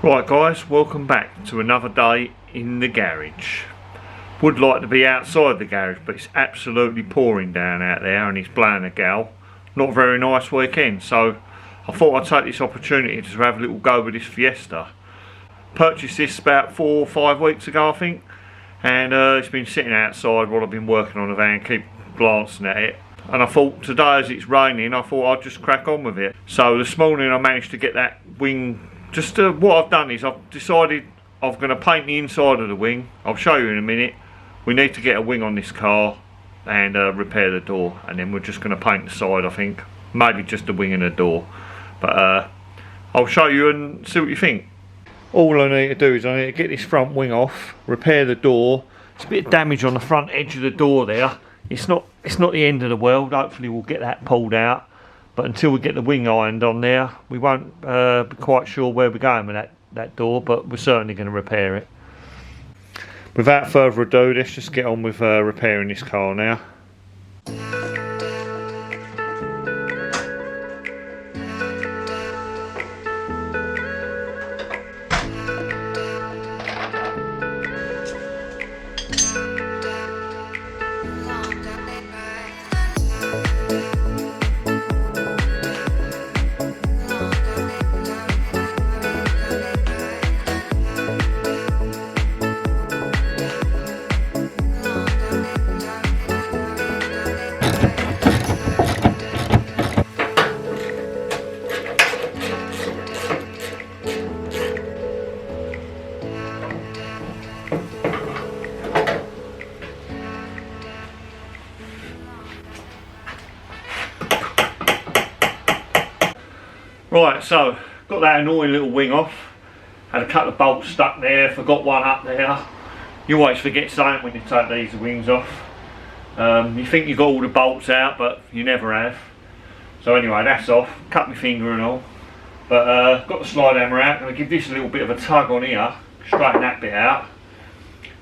Right guys, welcome back to another day in the garage. Would like to be outside the garage, but it's absolutely pouring down out there and it's blowing a gale. Not a very nice weekend, so I thought I'd take this opportunity to have a little go with this Fiesta. Purchased this about 4 or 5 weeks ago I think, and it's been sitting outside while I've been working on the van, keep glancing at it. And I thought today, as it's raining, I thought I'd just crack on with it. So this morning I managed to get that wing. What I've done is I've decided I'm going to paint the inside of the wing. I'll show you in a minute. We need to get a wing on this car and repair the door, and then we're just going to paint the side, I think. Maybe just the wing and the door. But I'll show you and see what you think. All I need to do is I need to get this front wing off, repair the door. There's a bit of damage on the front edge of the door there. It's not the end of the world. Hopefully we'll get that pulled out. But until we get the wing ironed on there, we won't be quite sure where we're going with that door, but we're certainly going to repair it. Without further ado, let's just get on with repairing this car now. Right, so got that annoying little wing off. Had a couple of bolts stuck there, forgot one up there. You always forget something when you take these wings off. You think you've got all the bolts out, but you never have. So anyway, that's off. Cut my finger and all. But got the slide hammer out. Going to give this a little bit of a tug on here, straighten that bit out,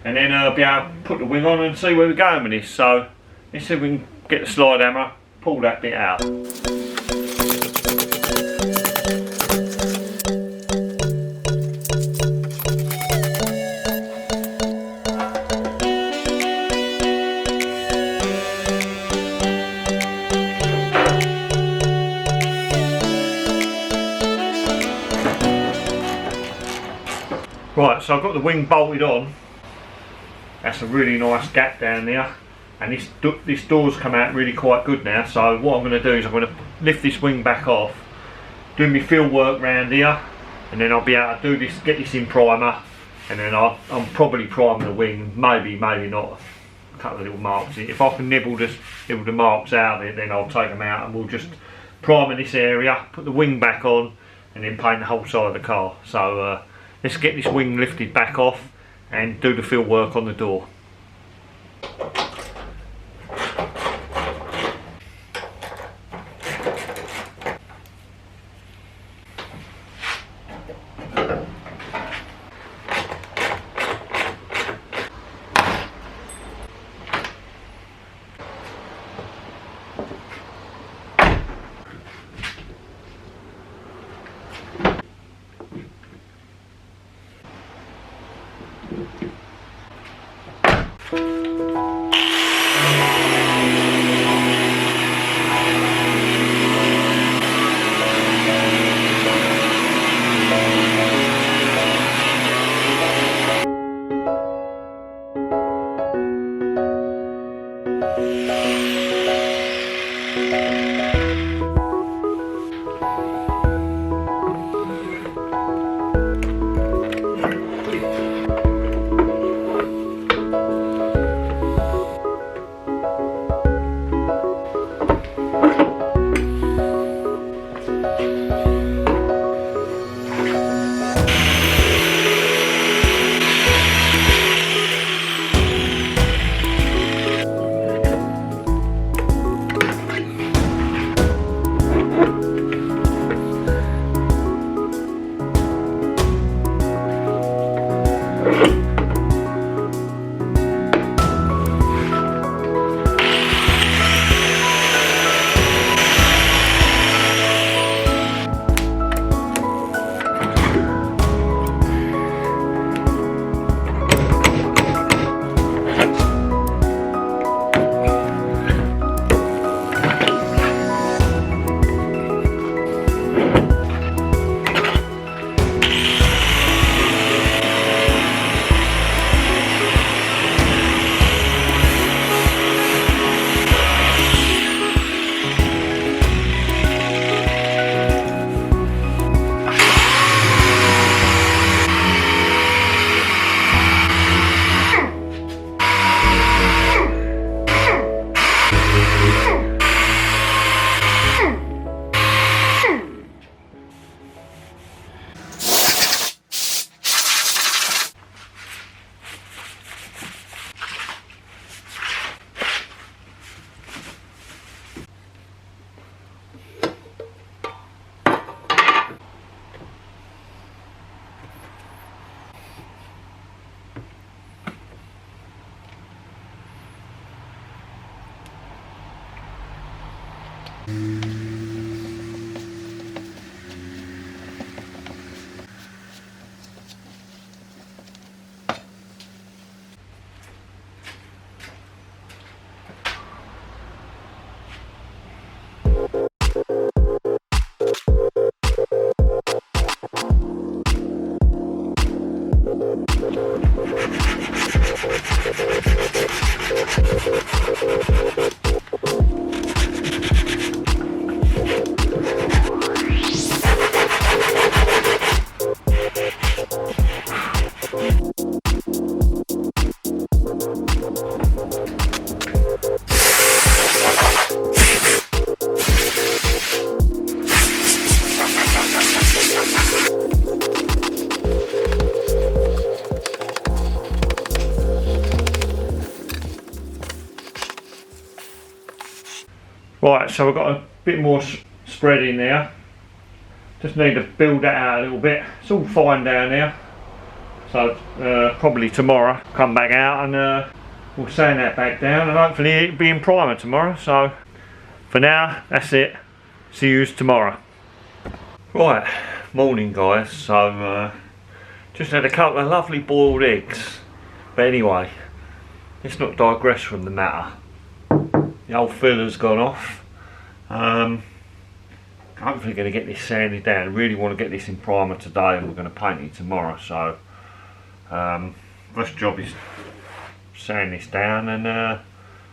and then be able to put the wing on and see where we're going with this. So let's see if we can get the slide hammer, pull that bit out. Right, so I've got the wing bolted on. That's a really nice gap down there, and this door's come out really quite good now. So what I'm going to do is I'm going to lift this wing back off, do my field work round here, and then I'll be able to do this, get this in primer, and then I'm probably priming the wing, maybe not, a couple of little marks. If I can nibble the marks out of it, then I'll take them out and we'll just prime in this area, put the wing back on, and then paint the whole side of the car. So let's get this wing lifted back off and do the field work on the door. Right, so we've got a bit more spread in there. Just need to build that out a little bit. It's all fine down there. So probably tomorrow come back out and we'll sand that back down and hopefully it'll be in primer tomorrow. So for now, that's it. See you tomorrow. Right, morning guys. So just had a couple of lovely boiled eggs. But anyway, let's not digress from the matter. The old filler's gone off. Hopefully going to get this sanded down. Really want to get this in primer today and we're going to paint it tomorrow. So first job is sand this down and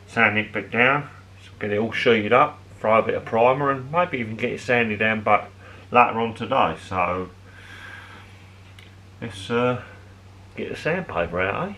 sand it back down. So get it all sheeted up, throw a bit of primer and maybe even get it sanded down but later on today. So let's get the sandpaper out, eh?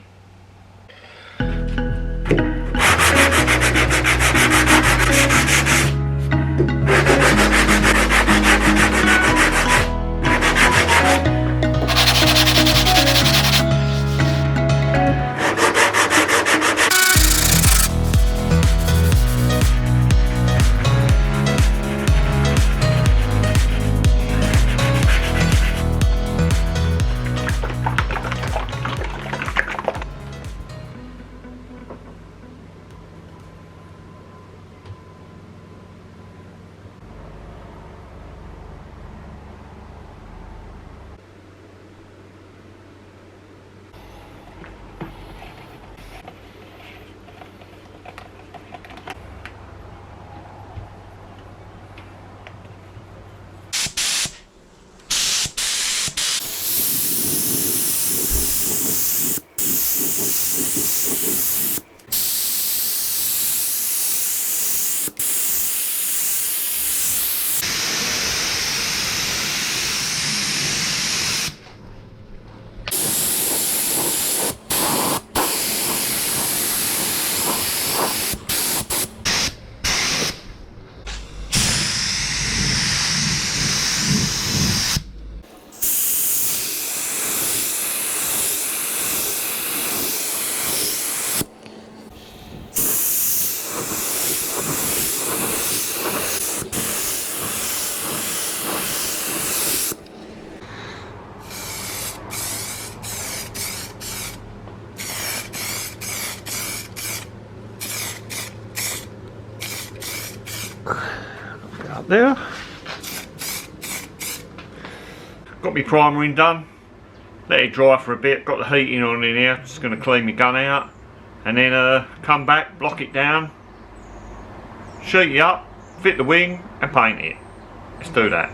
Up there. Got my primering done. Let it dry for a bit. Got the heating on in here. Just going to clean my gun out, and then come back, block it down, sheet it up, fit the wing, and paint it. Let's do that.